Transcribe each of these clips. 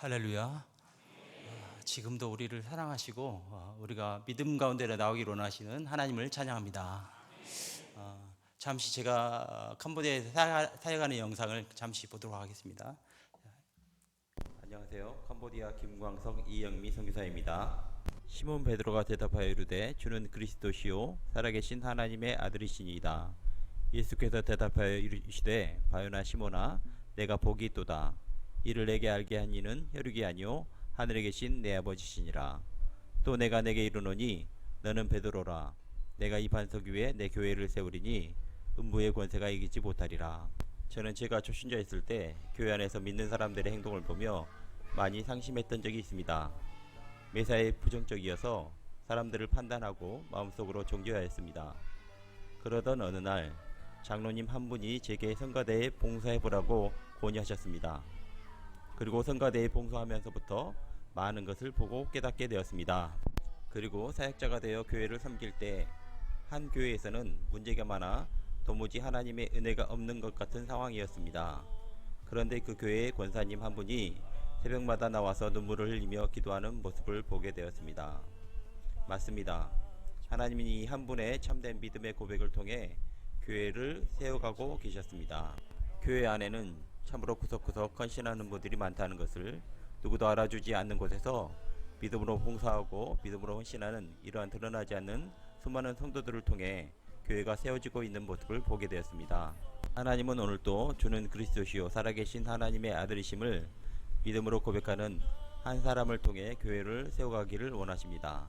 할렐루야. 지금도 우리를 사랑하시고 우리가 믿음 가운데 나오기를 원하시는 하나님을 찬양합니다. 잠시 제가 캄보디아에서 사역하는 영상을 잠시 보도록 하겠습니다. 안녕하세요. 캄보디아 김광석 이영미 선교사입니다. 시몬 베드로가 대답하여 이르되 주는 그리스도시요 살아계신 하나님의 아들이시니이다. 예수께서 대답하여 이르시되 바요나 시몬아 내가 복이 있도다. 이를 내게 알게 한 이는 혈육이 아니요 하늘에 계신 내 아버지시니라. 또 내가 내게 이르노니 너는 베드로라. 내가 이 반석 위에 내 교회를 세우리니 음부의 권세가 이기지 못하리라. 저는 제가 초신자였을 때 교회 안에서 믿는 사람들의 행동을 보며 많이 상심했던 적이 있습니다. 매사에 부정적이어서 사람들을 판단하고 마음속으로 정죄하였습니다. 그러던 어느 날 장로님 한 분이 제게 성가대에 봉사해보라고 권유하셨습니다. 그리고 성가대에 봉사하면서부터 많은 것을 보고 깨닫게 되었습니다. 그리고 사역자가 되어 교회를 섬길 때 한 교회에서는 문제가 많아 도무지 하나님의 은혜가 없는 것 같은 상황이었습니다. 그런데 그 교회의 권사님 한 분이 새벽마다 나와서 눈물을 흘리며 기도하는 모습을 보게 되었습니다. 맞습니다. 하나님이 한 분의 참된 믿음의 고백을 통해 교회를 세워가고 계셨습니다. 교회 안에는 참으로 구석구석 헌신하는 분들이 많다는 것을 누구도 알아주지 않는 곳에서 믿음으로 봉사하고 믿음으로 헌신하는 이러한 드러나지 않는 수많은 성도들을 통해 교회가 세워지고 있는 모습을 보게 되었습니다. 하나님은 오늘도 주는 그리스도시요 살아계신 하나님의 아들이심을 믿음으로 고백하는 한 사람을 통해 교회를 세워가기를 원하십니다.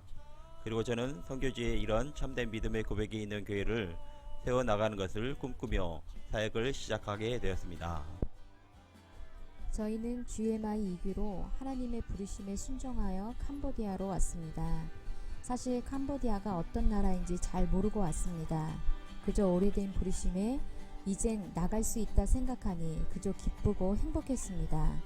그리고 저는 선교지에 이런 참된 믿음의 고백이 있는 교회를 세워나가는 것을 꿈꾸며 사역을 시작하게 되었습니다. 저희는 GMI 2기로 하나님의 부르심에 순종하여 캄보디아로 왔습니다. 사실 캄보디아가 어떤 나라인지 잘 모르고 왔습니다. 그저 오래된 부르심에 이젠 나갈 수 있다 생각하니 그저 기쁘고 행복했습니다.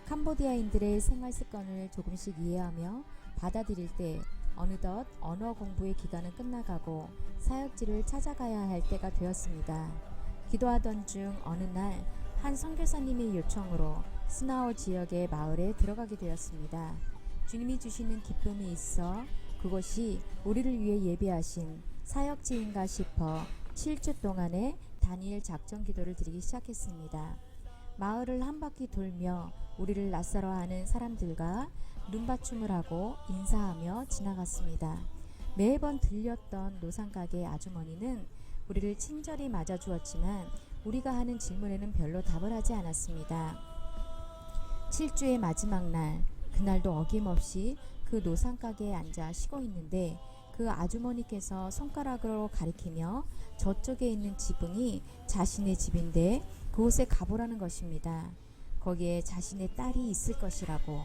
캄보디아인들의 생활 습관을 조금씩 이해하며 받아들일 때 어느덧 언어 공부의 기간은 끝나가고 사역지를 찾아가야 할 때가 되었습니다. 기도하던 중 어느 날 한 선교사님의 요청으로 스나오 지역의 마을에 들어가게 되었습니다. 주님이 주시는 기쁨이 있어 그곳이 우리를 위해 예비하신 사역지인가 싶어 7주 동안의 단일 작전 기도를 드리기 시작했습니다. 마을을 한 바퀴 돌며 우리를 낯설어하는 사람들과 눈받춤을 하고 인사하며 지나갔습니다. 매번 들렸던 노상가게 아주머니는 우리를 친절히 맞아주었지만 우리가 하는 질문에는 별로 답을 하지 않았습니다. 7주의 마지막 날, 그날도 어김없이 그 노상가게에 앉아 쉬고 있는데 그 아주머니께서 손가락으로 가리키며 저쪽에 있는 지붕이 자신의 집인데 그곳에 가보라는 것입니다. 거기에 자신의 딸이 있을 것이라고.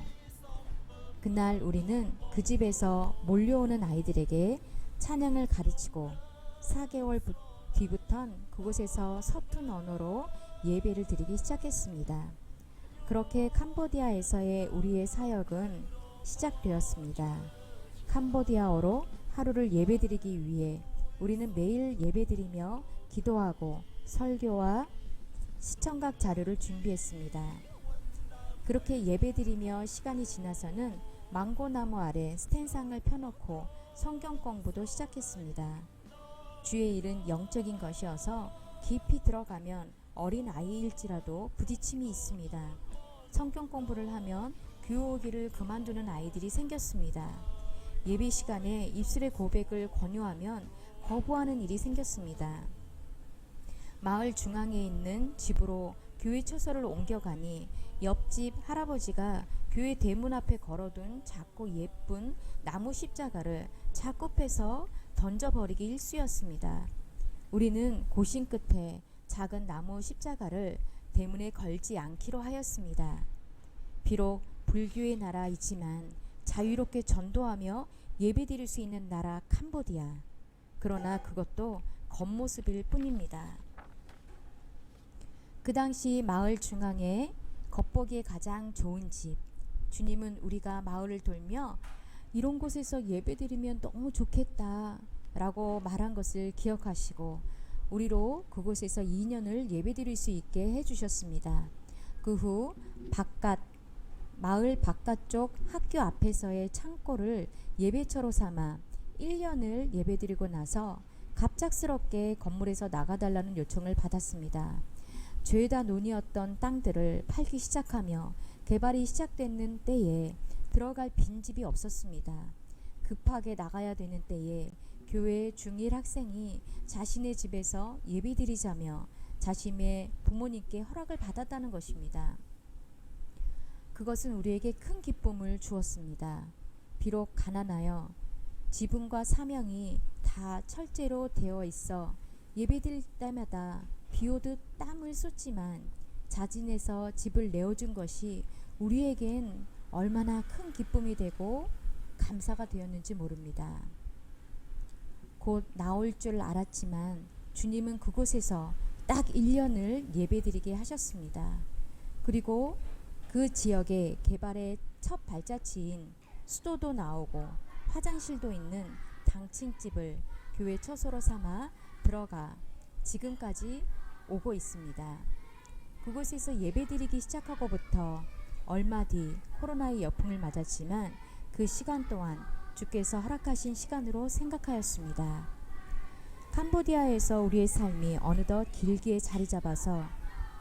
그날 우리는 그 집에서 몰려오는 아이들에게 찬양을 가르치고 4개월 뒤부턴 그곳에서 서툰 언어로 예배를 드리기 시작했습니다. 그렇게 캄보디아에서의 우리의 사역은 시작되었습니다. 캄보디아어로 하루를 예배드리기 위해 우리는 매일 예배드리며 기도하고 설교와 시청각 자료를 준비했습니다. 그렇게 예배드리며 시간이 지나서는 망고나무 아래 스탠상을 펴놓고 성경 공부도 시작했습니다. 주의 일은 영적인 것이어서 깊이 들어가면 어린 아이일지라도 부딪힘이 있습니다. 성경 공부를 하면 교우기를 그만두는 아이들이 생겼습니다. 예배 시간에 입술의 고백을 권유하면 거부하는 일이 생겼습니다. 마을 중앙에 있는 집으로 교회 처소를 옮겨가니 옆집 할아버지가 교회 대문 앞에 걸어둔 작고 예쁜 나무 십자가를 자꾸 패서 던져버리기 일쑤였습니다. 우리는 고심 끝에 작은 나무 십자가를 대문에 걸지 않기로 하였습니다. 비록 불교의 나라이지만 자유롭게 전도하며 예배드릴 수 있는 나라 캄보디아. 그러나 그것도 겉모습일 뿐입니다. 그 당시 마을 중앙에 겉보기에 가장 좋은 집. 주님은 우리가 마을을 돌며 이런 곳에서 예배드리면 너무 좋겠다 라고 말한 것을 기억하시고 우리로 그곳에서 2년을 예배드릴 수 있게 해주셨습니다. 그 후 바깥 마을 바깥쪽 학교 앞에서의 창고를 예배처로 삼아 1년을 예배드리고 나서 갑작스럽게 건물에서 나가달라는 요청을 받았습니다. 죄다 논이었던 땅들을 팔기 시작하며 개발이 시작되는 때에 들어갈 빈집이 없었습니다. 급하게 나가야 되는 때에 교회 중1 학생이 자신의 집에서 예배드리자며 자신의 부모님께 허락을 받았다는 것입니다. 그것은 우리에게 큰 기쁨을 주었습니다. 비록 가난하여 지분과 사명이 다 철제로 되어 있어 예배드릴 때마다 비오듯 땀을 쏟지만 자진해서 집을 내어준 것이 우리에겐 얼마나 큰 기쁨이 되고 감사가 되었는지 모릅니다. 곧 나올 줄 알았지만 주님은 그곳에서 딱 1년을 예배드리게 하셨습니다. 그리고 그 지역의 개발의 첫 발자취인 수도도 나오고 화장실도 있는 당층집을 교회 처소로 삼아 들어가 지금까지 오고 있습니다. 그곳에서 예배드리기 시작하고부터 얼마 뒤 코로나의 여풍을 맞았지만 그 시간 동안 주께서 허락하신 시간으로 생각하였습니다. 캄보디아에서 우리의 삶이 어느덧 길기에 자리 잡아서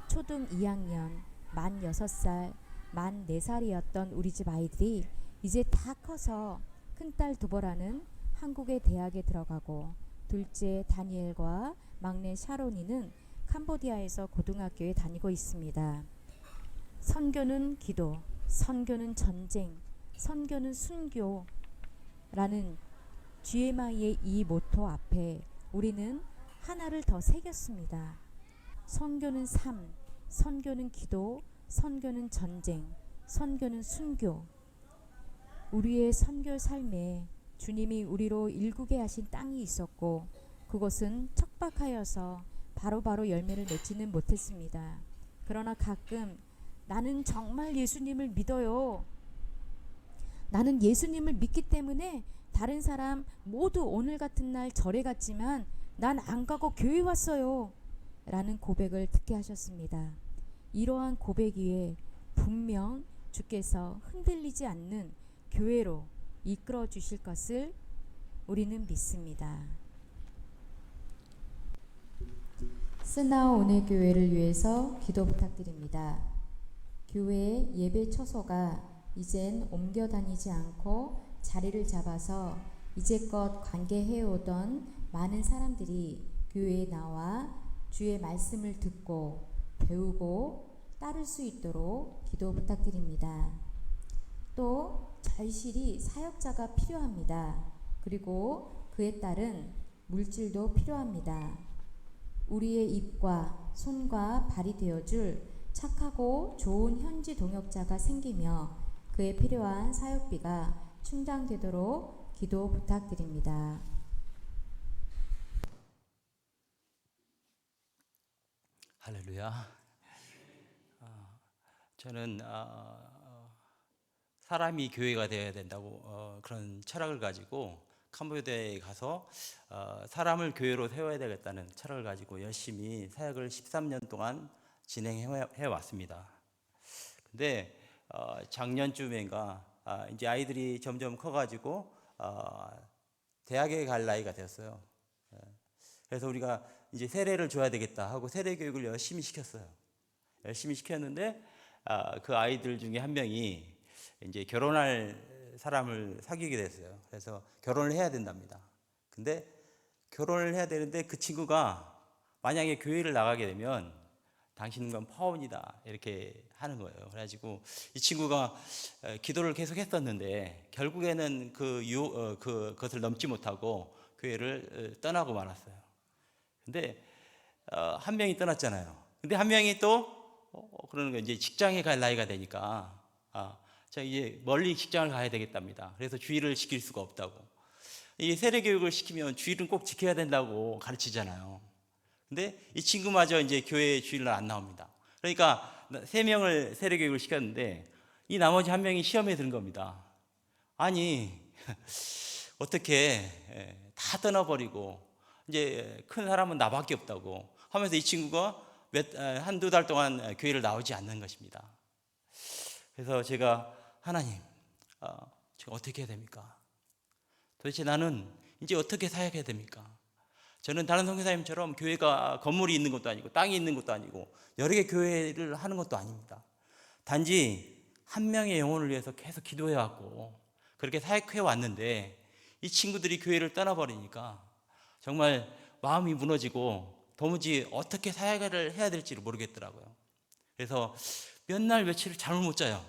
초등 2학년, 만 6살, 만 4살이었던 우리 집 아이들이 이제 다 커서 큰딸 두보라는 한국의 대학에 들어가고 둘째 다니엘과 막내 샤론이는 캄보디아에서 고등학교에 다니고 있습니다. 선교는 기도, 선교는 전쟁, 선교는 순교라는 GMI의 이 모토 앞에 우리는 하나를 더 새겼습니다. 선교는 삶, 선교는 기도, 선교는 전쟁, 선교는 순교. 우리의 선교 삶에 주님이 우리로 일구게 하신 땅이 있었고 그것은 척박하여서 바로바로 열매를 맺지는 못했습니다. 그러나 가끔 나는 정말 예수님을 믿어요. 나는 예수님을 믿기 때문에 다른 사람 모두 오늘 같은 날 절에 갔지만 난 안 가고 교회 왔어요. 라는 고백을 듣게 하셨습니다. 이러한 고백 위에 분명 주께서 흔들리지 않는 교회로 이끌어 주실 것을 우리는 믿습니다. 쓰나오 은혜 교회를 위해서 기도 부탁드립니다. 교회의 예배 처소가 이젠 옮겨 다니지 않고 자리를 잡아서 이제껏 관계해오던 많은 사람들이 교회에 나와 주의 말씀을 듣고 배우고 따를 수 있도록 기도 부탁드립니다. 또 절실히 사역자가 필요합니다. 그리고 그에 따른 물질도 필요합니다. 우리의 입과 손과 발이 되어줄 착하고 좋은 현지 동역자가 생기며 그에 필요한 사역비가 충당되도록 기도 부탁드립니다. 할렐루야. 저는 사람이 교회가 되어야 된다고 그런 철학을 가지고 캄보디아에 가서 사람을 교회로 세워야 되겠다는 철학을 가지고 열심히 사역을 13년 동안 진행해 왔습니다. 근데 작년쯤인가 이제 아이들이 점점 커가지고 대학에 갈 나이가 되었어요. 그래서 우리가 이제 세례를 줘야 되겠다 하고 세례 교육을 열심히 시켰어요. 열심히 시켰는데 그 아이들 중에 한 명이 이제 결혼할 사람을 사귀게 됐어요. 그래서 결혼을 해야 된답니다. 근데 결혼을 해야 되는데 그 친구가 만약에 교회를 나가게 되면 당신은 건 파혼이다 이렇게 하는 거예요. 그래가지고 이 친구가 기도를 계속 했었는데 결국에는 그것을 넘지 못하고 교회를 떠나고 말았어요. 근데 한 명이 떠났잖아요. 근데 한 명이 또 그러는 거 이제 직장에 갈 나이가 되니까 자 이제 멀리 직장을 가야 되겠답니다. 그래서 주일을 지킬 수가 없다고. 이 세례 교육을 시키면 주일은 꼭 지켜야 된다고 가르치잖아요. 근데 이 친구마저 이제 교회 주일날 안 나옵니다. 그러니까 3명을 세례 교육을 시켰는데 이 나머지 한 명이 시험에 든 겁니다. 아니 어떻게 다 떠나버리고 이제 큰 사람은 나밖에 없다고 하면서 이 친구가 한두 달 동안 교회를 나오지 않는 것입니다. 그래서 제가 하나님, 제가 어떻게 해야 됩니까? 도대체 나는 이제 어떻게 사역해야 됩니까? 저는 다른 선교사님처럼 교회가 건물이 있는 것도 아니고 땅이 있는 것도 아니고 여러 개 교회를 하는 것도 아닙니다. 단지 한 명의 영혼을 위해서 계속 기도해 왔고 그렇게 사역해 왔는데 이 친구들이 교회를 떠나버리니까 정말 마음이 무너지고 도무지 어떻게 사역을 해야 될지를 모르겠더라고요. 그래서 몇 날 며칠을 잠을 못 자요.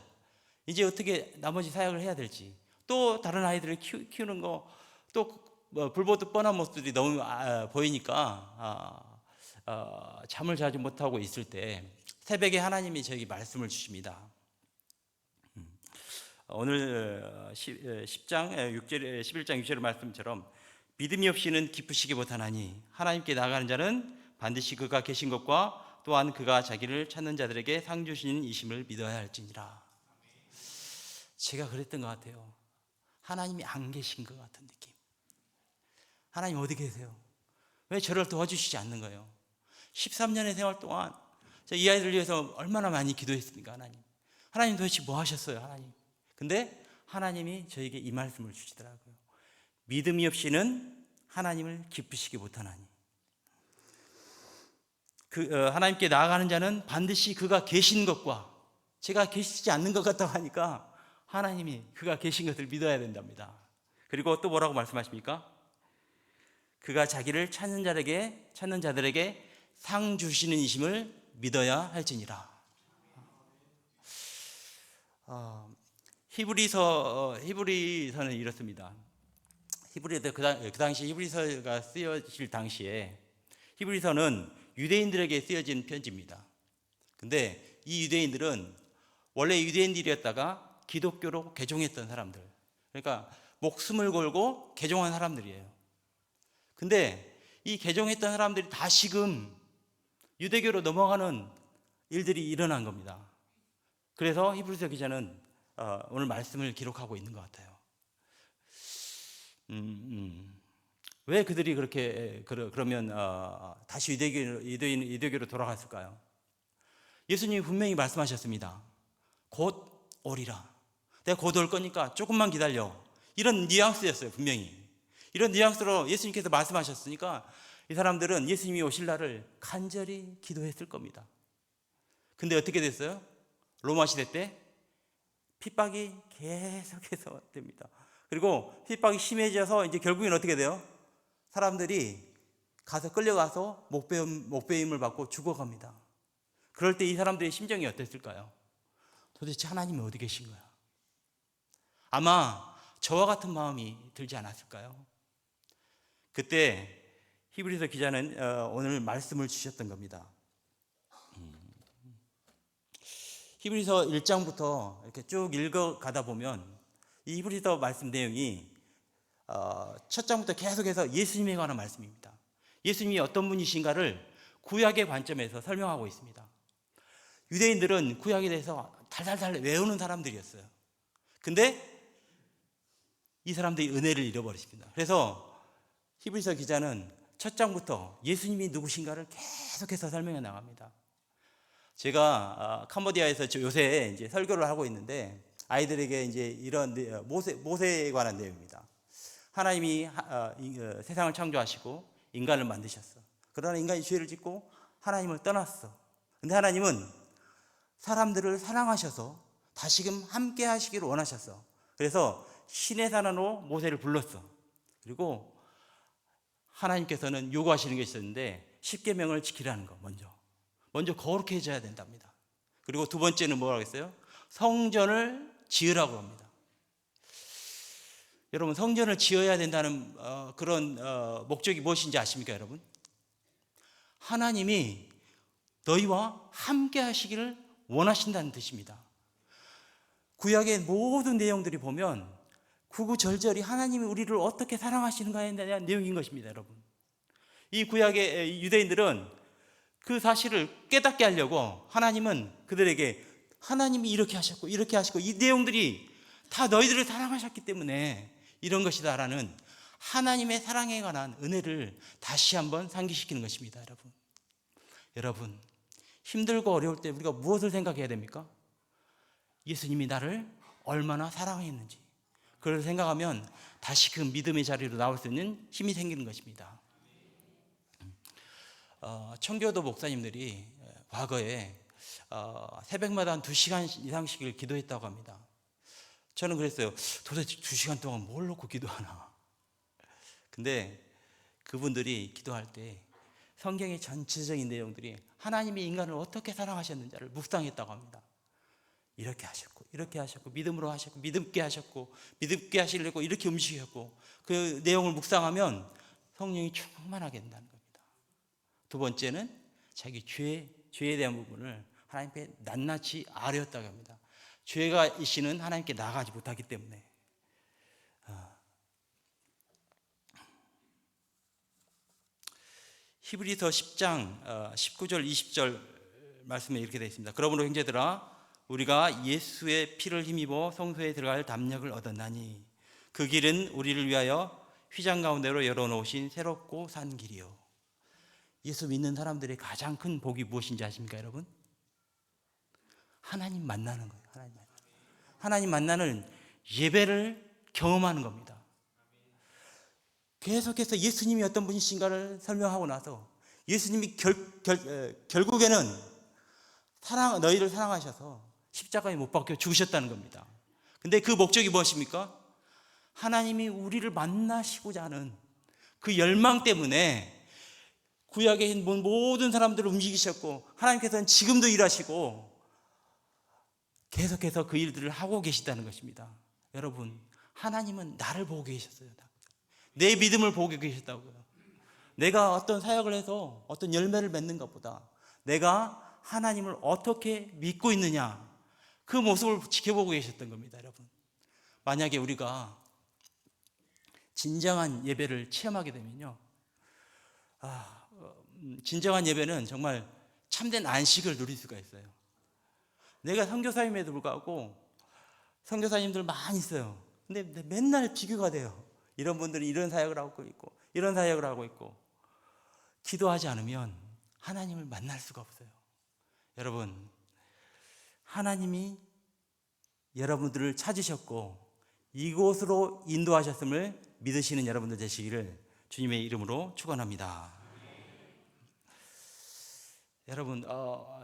이제 어떻게 나머지 사역을 해야 될지, 또 다른 아이들을 키우는 거, 또 불보듯 뻔한 모습들이 너무 보이니까 잠을 자지 못하고 있을 때 새벽에 하나님이 저에게 말씀을 주십니다. 오늘 11장 6절 말씀처럼 믿음이 없이는 기쁘시기 못하나니 하나님께 나아가는 자는 반드시 그가 계신 것과 또한 그가 자기를 찾는 자들에게 상 주시는 이심을 믿어야 할지니라. 제가 그랬던 것 같아요. 하나님이 안 계신 것 같은 느낌. 하나님 어디 계세요? 왜 저를 도와주시지 않는 거예요? 13년의 생활 동안 이 아이들 위해서 얼마나 많이 기도했습니까? 하나님 도대체 뭐 하셨어요? 하나님. 근데 하나님이 저에게 이 말씀을 주시더라고요. 믿음이 없이는 하나님을 기쁘시게 못하나니 하나님께 나아가는 자는 반드시 그가 계신 것과 제가 계시지 않는 것 같다고 하니까 하나님이 그가 계신 것을 믿어야 된답니다. 그리고 또 뭐라고 말씀하십니까? 그가 자기를 찾는 자들에게 상 주시는 이심을 믿어야 할지니라. 히브리서는 이렇습니다. 그 당시 히브리서가 쓰여질 당시에 히브리서는 유대인들에게 쓰여진 편지입니다. 근데 이 유대인들은 원래 유대인들이었다가 기독교로 개종했던 사람들, 그러니까 목숨을 걸고 개종한 사람들이에요. 근데 이 개종했던 사람들이 다시금 유대교로 넘어가는 일들이 일어난 겁니다. 그래서 히브리서 기자는 오늘 말씀을 기록하고 있는 것 같아요. 왜 그들이 그렇게 그러면 다시 유대교로 돌아갔을까요? 예수님이 분명히 말씀하셨습니다. 곧 오리라. 내가 곧 올 거니까 조금만 기다려. 이런 뉘앙스였어요. 분명히 이런 뉘앙스로 예수님께서 말씀하셨으니까 이 사람들은 예수님이 오실 날을 간절히 기도했을 겁니다. 근데 어떻게 됐어요? 로마 시대 때 핍박이 계속해서 됩니다. 그리고 핍박이 심해져서 이제 결국엔 어떻게 돼요? 사람들이 끌려가서 목배임을 받고 죽어갑니다. 그럴 때 이 사람들의 심정이 어땠을까요? 도대체 하나님이 어디 계신 거야? 아마 저와 같은 마음이 들지 않았을까요? 그때 히브리서 기자는 오늘 말씀을 주셨던 겁니다. 히브리서 1장부터 이렇게 쭉 읽어가다 보면 이 히브리서 말씀 내용이 첫 장부터 계속해서 예수님에 관한 말씀입니다. 예수님이 어떤 분이신가를 구약의 관점에서 설명하고 있습니다. 유대인들은 구약에 대해서 달달달 외우는 사람들이었어요. 근데 이 사람들이 은혜를 잃어버렸습니다. 그래서 히브리서 기자는 첫 장부터 예수님이 누구신가를 계속해서 설명해 나갑니다. 제가 캄보디아에서 요새 이제 설교를 하고 있는데 아이들에게 이제 이런 모세에 관한 내용입니다. 하나님이 세상을 창조하시고 인간을 만드셨어. 그러나 인간이 죄를 짓고 하나님을 떠났어. 근데 하나님은 사람들을 사랑하셔서 다시금 함께 하시기를 원하셨어. 그래서 신의 산으로 모세를 불렀어. 그리고 하나님께서는 요구하시는 게 있었는데 10계명을 지키라는 거 먼저 거룩해 져야 된답니다. 그리고 두 번째는 뭐라고 했어요? 성전을 지으라고 합니다. 여러분, 성전을 지어야 된다는 그런 목적이 무엇인지 아십니까, 여러분? 하나님이 너희와 함께 하시기를 원하신다는 뜻입니다. 구약의 모든 내용들이 보면 구구절절히 하나님이 우리를 어떻게 사랑하시는가에 대한 내용인 것입니다, 여러분. 이 구약의 유대인들은 그 사실을 깨닫게 하려고 하나님은 그들에게 하나님이 이렇게 하셨고 이렇게 하시고 이 내용들이 다 너희들을 사랑하셨기 때문에 이런 것이다라는 하나님의 사랑에 관한 은혜를 다시 한번 상기시키는 것입니다. 여러분 힘들고 어려울 때 우리가 무엇을 생각해야 됩니까? 예수님이 나를 얼마나 사랑했는지 그걸 생각하면 다시 그 믿음의 자리로 나올 수 있는 힘이 생기는 것입니다. 청교도 목사님들이 과거에 새벽마다 한 2시간 이상씩을 기도했다고 합니다. 저는 그랬어요. 도대체 2시간 동안 뭘 놓고 기도하나. 근데 그분들이 기도할 때 성경의 전체적인 내용들이 하나님이 인간을 어떻게 사랑하셨는지를 묵상했다고 합니다. 이렇게 하셨고 이렇게 하셨고 믿음으로 하셨고 믿음께 하셨고 믿음께 하시려고 이렇게 움직였고 그 내용을 묵상하면 성령이 충만하게 된다는 겁니다. 두 번째는 자기 죄에 대한 부분을 하나님께 낱낱이 아뢰었다고 합니다. 죄가 이시는 하나님께 나아가지 못하기 때문에. 히브리서 10장 19절 20절 말씀에 이렇게 되어 있습니다. 그러므로 형제들아 우리가 예수의 피를 힘입어 성소에 들어갈 담력을 얻었나니 그 길은 우리를 위하여 휘장 가운데로 열어놓으신 새롭고 산 길이요. 예수 믿는 사람들의 가장 큰 복이 무엇인지 아십니까 여러분? 하나님 만나는 거예요. 하나님 만나는 예배를 경험하는 겁니다. 계속해서 예수님이 어떤 분이신가를 설명하고 나서 예수님이 결국에는 너희를 사랑하셔서 십자가에 못 박혀 죽으셨다는 겁니다. 근데 그 목적이 무엇입니까? 하나님이 우리를 만나시고자 하는 그 열망 때문에 구약에 있는 모든 사람들을 움직이셨고 하나님께서는 지금도 일하시고 계속해서 그 일들을 하고 계시다는 것입니다. 여러분, 하나님은 나를 보고 계셨어요. 내 믿음을 보고 계셨다고요. 내가 어떤 사역을 해서 어떤 열매를 맺는 것보다 내가 하나님을 어떻게 믿고 있느냐 그 모습을 지켜보고 계셨던 겁니다. 여러분, 만약에 우리가 진정한 예배를 체험하게 되면요, 진정한 예배는 정말 참된 안식을 누릴 수가 있어요. 내가 선교사임에도 불구하고 선교사님들 많이 있어요. 근데 맨날 비교가 돼요. 이런 분들이 이런 사역을 하고 있고 이런 사역을 하고 있고. 기도하지 않으면 하나님을 만날 수가 없어요. 여러분, 하나님이 여러분들을 찾으셨고 이곳으로 인도하셨음을 믿으시는 여러분들 되시기를 주님의 이름으로 축원합니다. 여러분,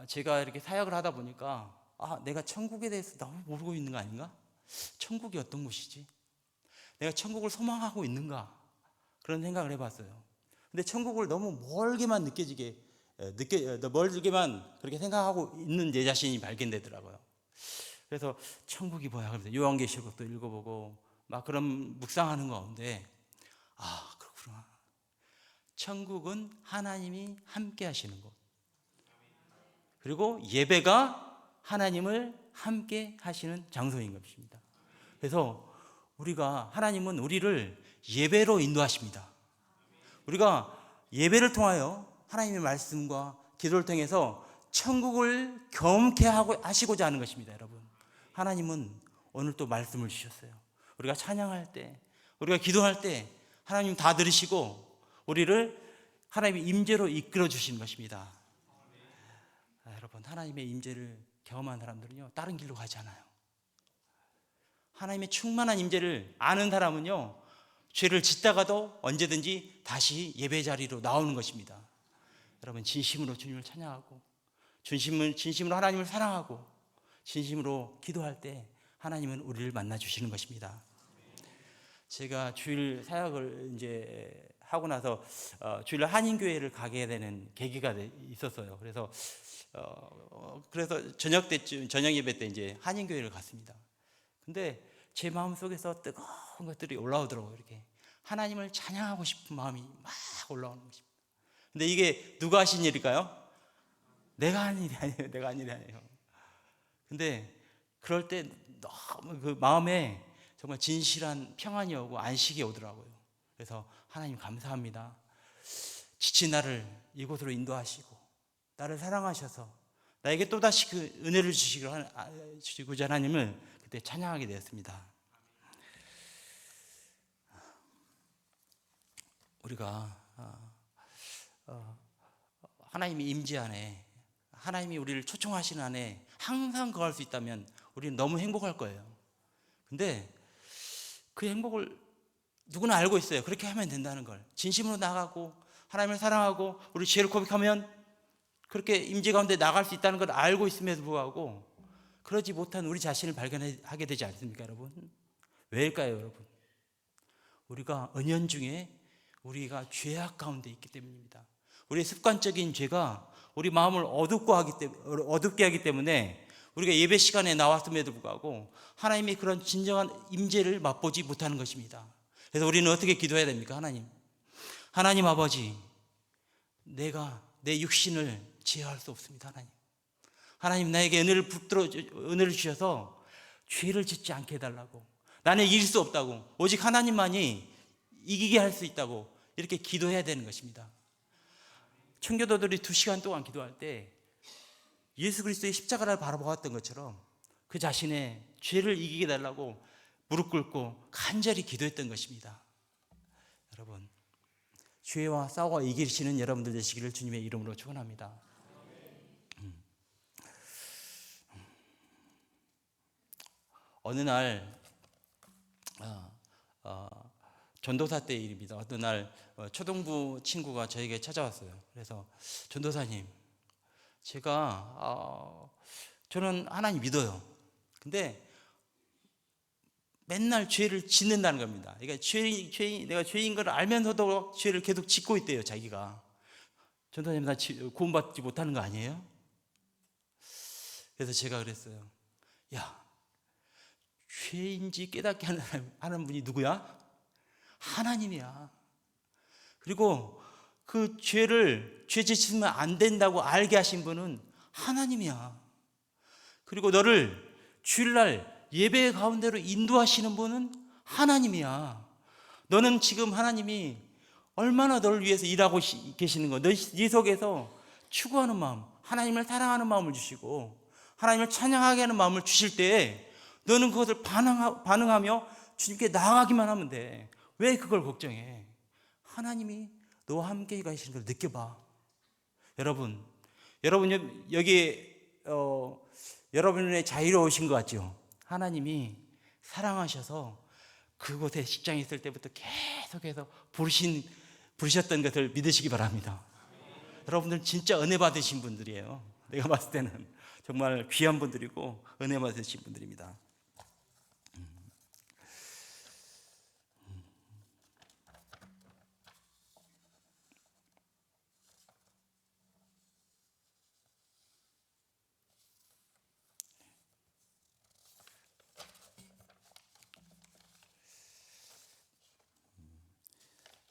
제가 이렇게 사역을 하다 보니까 내가 천국에 대해서 너무 모르고 있는 거 아닌가? 천국이 어떤 곳이지? 내가 천국을 소망하고 있는가? 그런 생각을 해봤어요. 근데 천국을 너무 멀게만 멀게만 그렇게 생각하고 있는 내 자신이 발견되더라고요. 그래서 천국이 뭐야? 그래서 요한계시록도 읽어보고 막 그런 묵상하는 가운데 그렇구나. 천국은 하나님이 함께 하시는 곳. 그리고 예배가 하나님을 함께 하시는 장소인 것입니다. 그래서 하나님은 우리를 예배로 인도하십니다. 우리가 예배를 통하여 하나님의 말씀과 기도를 통해서 천국을 경험케 하시고자 하는 것입니다. 여러분, 하나님은 오늘 또 말씀을 주셨어요. 우리가 찬양할 때, 우리가 기도할 때 하나님 다 들으시고 우리를 하나님의 임재로 이끌어 주시는 것입니다. 여러분, 하나님의 임재를 경험한 사람들은요, 다른 길로 가지 않아요. 하나님의 충만한 임재를 아는 사람은요, 죄를 짓다가도 언제든지 다시 예배 자리로 나오는 것입니다. 여러분, 진심으로 주님을 찬양하고 진심으로 하나님을 사랑하고 진심으로 기도할 때 하나님은 우리를 만나 주시는 것입니다. 제가 주일 사역을 이제 하고 나서 주일 한인교회를 가게 되는 계기가 있었어요. 그래서 저녁 예배 때 이제 한인교회를 갔습니다. 근데 제 마음 속에서 뜨거운 것들이 올라오더라고요. 이렇게 하나님을 찬양하고 싶은 마음이 막 올라오는 것입니다. 근데 이게 누가 하신 일일까요? 내가 한 일이 아니에요. 근데 그럴 때 너무 그 마음에 정말 진실한 평안이 오고 안식이 오더라고요. 그래서 하나님 감사합니다. 지친 나를 이곳으로 인도하시고 나를 사랑하셔서 나에게 또다시 그 은혜를 주시고자 하나님을 그때 찬양하게 되었습니다. 우리가 하나님의 임재 안에, 하나님이 우리를 초청하시는 안에 항상 거할 수 있다면 우리는 너무 행복할 거예요. 근데 그 행복을 누구나 알고 있어요. 그렇게 하면 된다는 걸. 진심으로 나가고 하나님을 사랑하고 우리 죄를 고백하면 그렇게 임재 가운데 나갈 수 있다는 걸 알고 있음에도 불구하고 그러지 못한 우리 자신을 발견하게 되지 않습니까, 여러분? 왜일까요, 여러분? 우리가 은연중에 우리가 죄악 가운데 있기 때문입니다. 우리의 습관적인 죄가 우리 마음을 어둡게 하기 때문에 우리가 예배 시간에 나왔음에도 불구하고 하나님의 그런 진정한 임재를 맛보지 못하는 것입니다. 그래서 우리는 어떻게 기도해야 됩니까? 하나님 아버지, 내가 내 육신을 제어할 수 없습니다. 하나님 나에게 은혜를 주셔서 죄를 짓지 않게 해달라고. 나는 이길 수 없다고. 오직 하나님만이 이기게 할 수 있다고 이렇게 기도해야 되는 것입니다. 청교도들이 2시간 동안 기도할 때 예수 그리스도의 십자가를 바라보았던 것처럼 그 자신의 죄를 이기게 달라고 무릎 꿇고 간절히 기도했던 것입니다. 여러분, 죄와 싸워 이기시는 여러분들 되시기를 주님의 이름으로 축원합니다. 어느 날 전도사 때의 일입니다. 어느 날 초등부 친구가 저에게 찾아왔어요. 그래서 전도사님, 저는 하나님 믿어요. 근데 맨날 죄를 짓는다는 겁니다. 그러니까 내가 죄인 걸 알면서도 죄를 계속 짓고 있대요, 자기가. 전도사님, 나 구원받지 못하는 거 아니에요? 그래서 제가 그랬어요. 야, 죄인지 깨닫게 하는 분이 누구야? 하나님이야. 그리고 그 죄 짓으면 안 된다고 알게 하신 분은 하나님이야. 그리고 너를 주일날 예배 가운데로 인도하시는 분은 하나님이야. 너는 지금 하나님이 얼마나 너를 위해서 일하고 계시는 거야. 네 속에서 추구하는 마음, 하나님을 사랑하는 마음을 주시고 하나님을 찬양하게 하는 마음을 주실 때 너는 그것을 반응하며 주님께 나아가기만 하면 돼. 왜 그걸 걱정해? 하나님이 너와 함께 가시는 걸 느껴봐. 여러분 여기 여러분의 자유로우신 것 같죠? 하나님이 사랑하셔서 그곳에 직장에 있을 때부터 계속해서 부르셨던 것을 믿으시기 바랍니다. 여러분들 진짜 은혜 받으신 분들이에요. 내가 봤을 때는 정말 귀한 분들이고 은혜 받으신 분들입니다.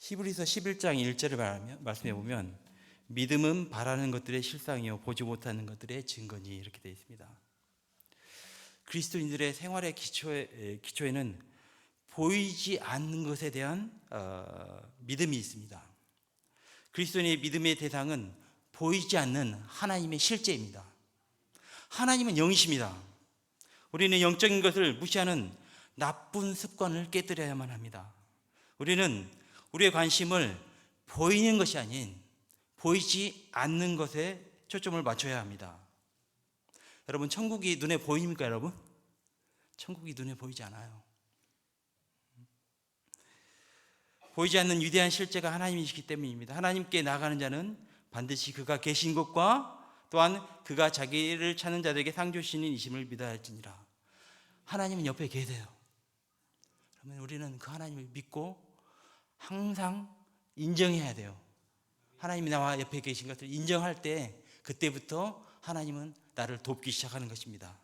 히브리서 11장 1절을 말씀해 보면 믿음은 바라는 것들의 실상이요 보지 못하는 것들의 증거니 이렇게 되어 있습니다. 그리스도인들의 생활의 기초에는 보이지 않는 것에 대한 믿음이 있습니다. 그리스도인의 믿음의 대상은 보이지 않는 하나님의 실제입니다. 하나님은 영이십니다. 우리는 영적인 것을 무시하는 나쁜 습관을 깨뜨려야만 합니다. 우리는 우리의 관심을 보이는 것이 아닌 보이지 않는 것에 초점을 맞춰야 합니다. 여러분, 천국이 눈에 보입니까, 여러분? 천국이 눈에 보이지 않아요. 보이지 않는 위대한 실제가 하나님이시기 때문입니다. 하나님께 나가는 자는 반드시 그가 계신 것과 또한 그가 자기를 찾는 자들에게 상 주시는 이심을 믿어야 할지니라. 하나님은 옆에 계세요. 그러면 우리는 그 하나님을 믿고 항상 인정해야 돼요. 하나님이 나와 옆에 계신 것을 인정할 때 그때부터 하나님은 나를 돕기 시작하는 것입니다.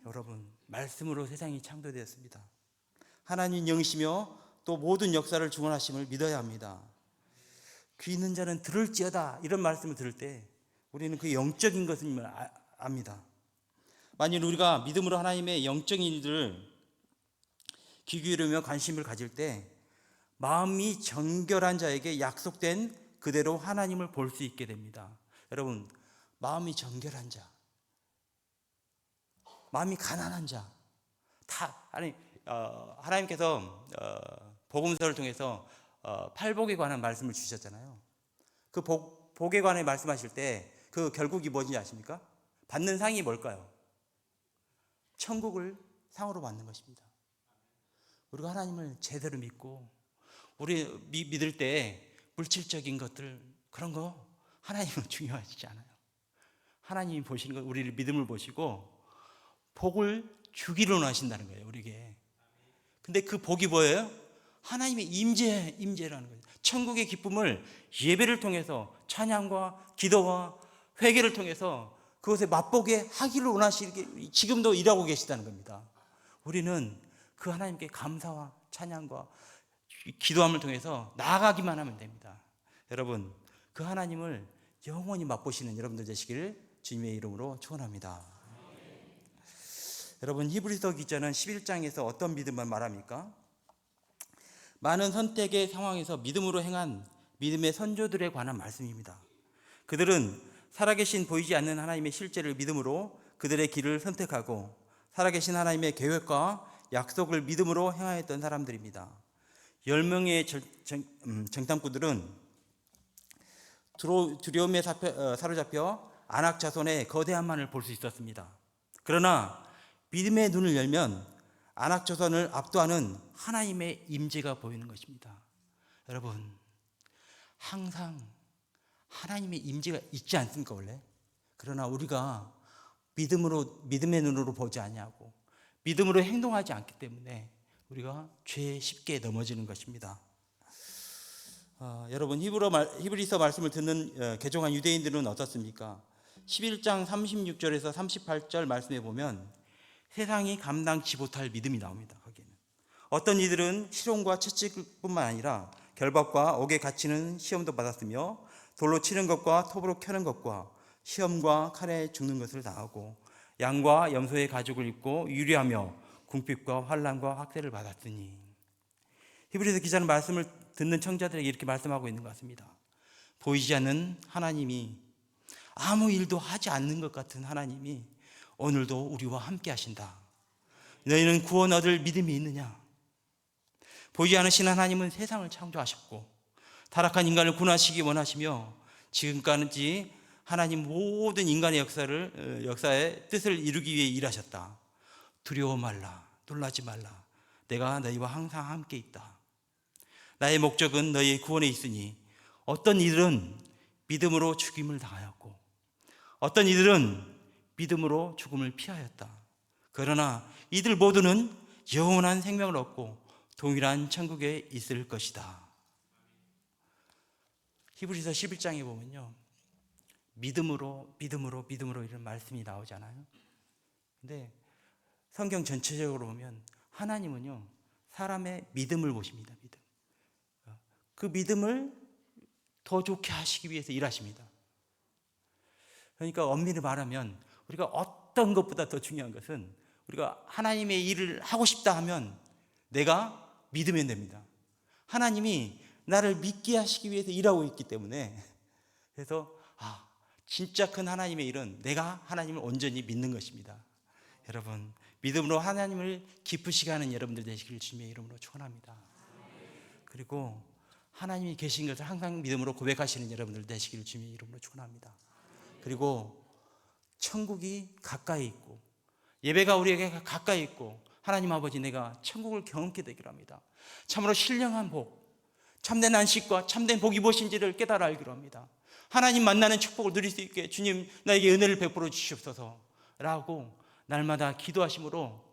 여러분, 말씀으로 세상이 창조되었습니다. 하나님 영이시며 또 모든 역사를 주관하심을 믿어야 합니다. 귀 있는 자는 들을지어다 이런 말씀을 들을 때 우리는 그 영적인 것을 압니다. 만일 우리가 믿음으로 하나님의 영적인 일들을 귀 기울이며 관심을 가질 때 마음이 정결한 자에게 약속된 그대로 하나님을 볼 수 있게 됩니다. 여러분, 마음이 정결한 자, 마음이 가난한 자, 하나님께서 복음서를 통해서 팔복에 관한 말씀을 주셨잖아요. 그 복에 관해 말씀하실 때 그 결국이 뭔지 아십니까? 받는 상이 뭘까요? 천국을 상으로 받는 것입니다. 우리가 하나님을 제대로 믿고 우리 믿을 때 물질적인 것들 그런 거 하나님은 중요하지 않아요. 하나님이 보시는 건 우리를 믿음을 보시고 복을 주기를 원하신다는 거예요, 우리에게. 근데 그 복이 뭐예요? 하나님의 임재라는 거예요. 천국의 기쁨을 예배를 통해서 찬양과 기도와 회개를 통해서 그것에 맛보게 하기를 원하시게 지금도 일하고 계시다는 겁니다. 우리는 그 하나님께 감사와 찬양과 기도함을 통해서 나아가기만 하면 됩니다. 여러분, 그 하나님을 영원히 맛보시는 여러분들 되시기를 주님의 이름으로 축원합니다. 여러분, 히브리서 기자는 11장에서 어떤 믿음을 말합니까? 많은 선택의 상황에서 믿음으로 행한 믿음의 선조들에 관한 말씀입니다. 그들은 살아계신 보이지 않는 하나님의 실제를 믿음으로 그들의 길을 선택하고 살아계신 하나님의 계획과 약속을 믿음으로 행하였던 사람들입니다. 10명의 정탐꾼들은 두려움에 사로잡혀 아낙 자손의 거대한만을 볼 수 있었습니다. 그러나 믿음의 눈을 열면 아낙 자손을 압도하는 하나님의 임재가 보이는 것입니다. 여러분, 항상 하나님의 임재가 있지 않습니까, 원래? 그러나 우리가 믿음의 눈으로 보지 아니하고 믿음으로 행동하지 않기 때문에 우리가 죄에 쉽게 넘어지는 것입니다. 여러분, 히브리서 말씀을 듣는 개종한 유대인들은 어떻습니까? 11장 36절에서 38절 말씀에 보면 세상이 감당치 못할 믿음이 나옵니다. 거기는 어떤 이들은 실험과 채찍뿐만 아니라 결박과 옥에 갇히는 시험도 받았으며 돌로 치는 것과 톱으로 켜는 것과 시험과 칼에 죽는 것을 당하고 양과 염소의 가죽을 입고 유리하며 궁핍과 환난과 학대를 받았으니. 히브리서 기자는 말씀을 듣는 청자들에게 이렇게 말씀하고 있는 것 같습니다. 보이지 않는 하나님이, 아무 일도 하지 않는 것 같은 하나님이 오늘도 우리와 함께 하신다. 너희는 구원 얻을 믿음이 있느냐? 보이지 않으신 하나님은 세상을 창조하셨고 타락한 인간을 구원하시기 원하시며 지금까지 하나님 모든 인간의 역사의 뜻을 이루기 위해 일하셨다. 두려워 말라, 놀라지 말라. 내가 너희와 항상 함께 있다. 나의 목적은 너희의 구원에 있으니 어떤 이들은 믿음으로 죽임을 당하였고 어떤 이들은 믿음으로 죽음을 피하였다. 그러나 이들 모두는 영원한 생명을 얻고 동일한 천국에 있을 것이다. 히브리서 11장에 보면요, 믿음으로 이런 말씀이 나오잖아요. 근데 성경 전체적으로 보면 하나님은요, 사람의 믿음을 보십니다. 믿음. 그 믿음을 더 좋게 하시기 위해서 일하십니다. 그러니까 엄밀히 말하면 우리가 어떤 것보다 더 중요한 것은 우리가 하나님의 일을 하고 싶다 하면 내가 믿으면 됩니다. 하나님이 나를 믿게 하시기 위해서 일하고 있기 때문에, 그래서 진짜 큰 하나님의 일은 내가 하나님을 온전히 믿는 것입니다. 여러분, 믿음으로 하나님을 기쁘시게 하는 여러분들 되시길 주님의 이름으로 축원합니다. 그리고 하나님이 계신 것을 항상 믿음으로 고백하시는 여러분들 되시길 주님의 이름으로 축원합니다. 그리고 천국이 가까이 있고 예배가 우리에게 가까이 있고 하나님 아버지, 내가 천국을 경험케 되기로 합니다. 참으로 신령한 복, 참된 안식과 참된 복이 무엇인지를 깨달아 알기로 합니다. 하나님 만나는 축복을 누릴 수 있게 주님 나에게 은혜를 베풀어 주시옵소서 라고 날마다 기도하심으로,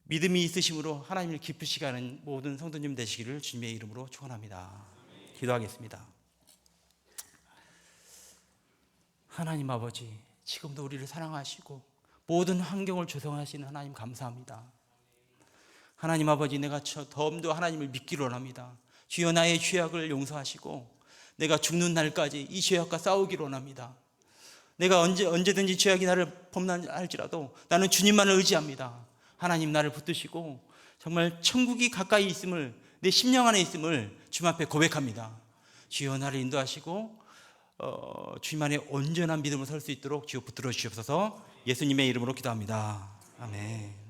믿음이 있으심으로 하나님을 기쁘시게 하는 모든 성도님 되시기를 주님의 이름으로 축원합니다. 기도하겠습니다. 하나님 아버지, 지금도 우리를 사랑하시고 모든 환경을 조성하시는 하나님 감사합니다. 하나님 아버지, 내가 더욱더 하나님을 믿기로 원합니다. 주여, 나의 죄악을 용서하시고 내가 죽는 날까지 이 죄악과 싸우기로 원합니다. 내가 언제든지 죄악이 나를 범람할지라도 나는 주님만을 의지합니다. 하나님, 나를 붙드시고 정말 천국이 가까이 있음을, 내 심령 안에 있음을 주님 앞에 고백합니다. 주여, 나를 인도하시고 주님 안에 온전한 믿음으로 설 수 있도록 주여 붙들어 주시옵소서. 예수님의 이름으로 기도합니다. 아멘.